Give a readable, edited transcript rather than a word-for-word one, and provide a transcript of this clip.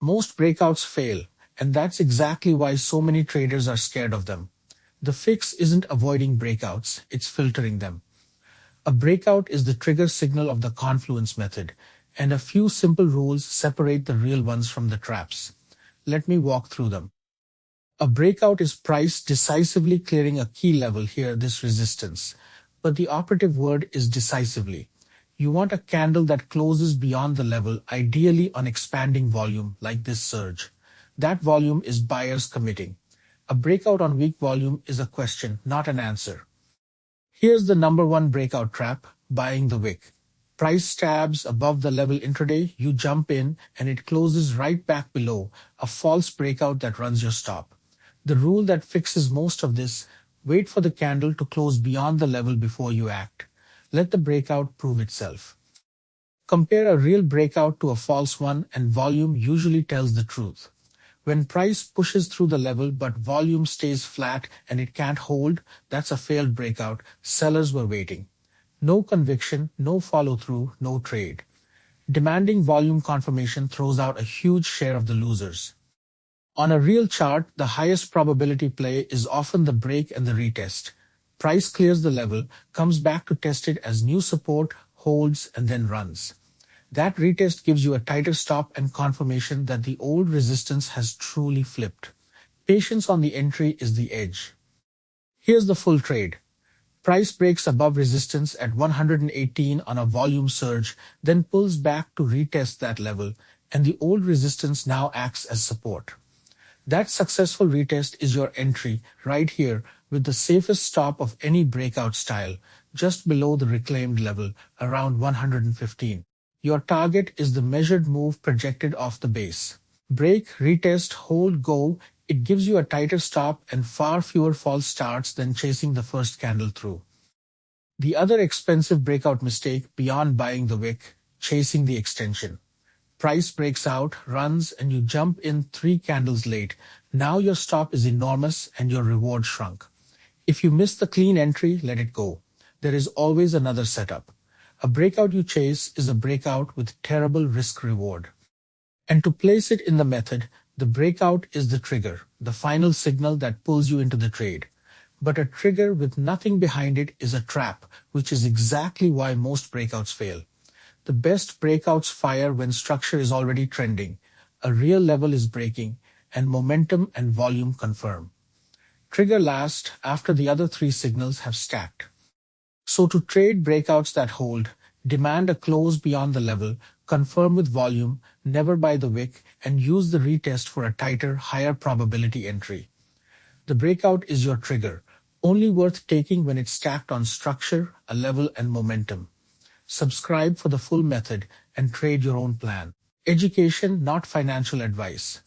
Most breakouts fail, and that's exactly why so many traders are scared of them. The fix isn't avoiding breakouts, it's filtering them. A breakout is the trigger signal of the Confluence method, and a few simple rules separate the real ones from the traps. Let me walk through them. A breakout is price decisively clearing a key level, here this resistance. But the operative word is decisively. You want a candle that closes beyond the level, ideally on expanding volume like this surge. That volume is buyers committing. A breakout on weak volume is a question, not an answer. Here's the number one breakout trap, buying the wick. Price stabs above the level intraday, you jump in, and it closes right back below, a false breakout that runs your stop. The rule that fixes most of this: wait for the candle to close beyond the level before you act. Let the breakout prove itself. Compare a real breakout to a false one, and volume usually tells the truth. When price pushes through the level but volume stays flat and it can't hold, that's a failed breakout. Sellers were waiting. No conviction, no follow-through, no trade. Demanding volume confirmation throws out a huge share of the losers. On a real chart, the highest probability play is often the break and the retest. Price clears the level, comes back to test it as new support, holds, and then runs. That retest gives you a tighter stop and confirmation that the old resistance has truly flipped. Patience on the entry is the edge. Here's the full trade. Price breaks above resistance at 118 on a volume surge, then pulls back to retest that level, and the old resistance now acts as support. That successful retest is your entry, right here, with the safest stop of any breakout style, just below the reclaimed level, around 115. Your target is the measured move projected off the base. Break, retest, hold, go. It gives you a tighter stop and far fewer false starts than chasing the first candle through. The other expensive breakout mistake, beyond buying the wick: chasing the extension. Price breaks out, runs, and you jump in 3 candles late. Now your stop is enormous and your reward shrunk. If you miss the clean entry, let it go. There is always another setup. A breakout you chase is a breakout with terrible risk-reward. And to place it in the method, the breakout is the trigger, the final signal that pulls you into the trade. But a trigger with nothing behind it is a trap, which is exactly why most breakouts fail. The best breakouts fire when structure is already trending, a real level is breaking, and momentum and volume confirm. Trigger last after the other 3 signals have stacked. So to trade breakouts that hold, demand a close beyond the level, confirm with volume, never buy the wick, and use the retest for a tighter, higher probability entry. The breakout is your trigger, only worth taking when it's stacked on structure, a level, and momentum. Subscribe for the full method and trade your own plan. Education, not financial advice.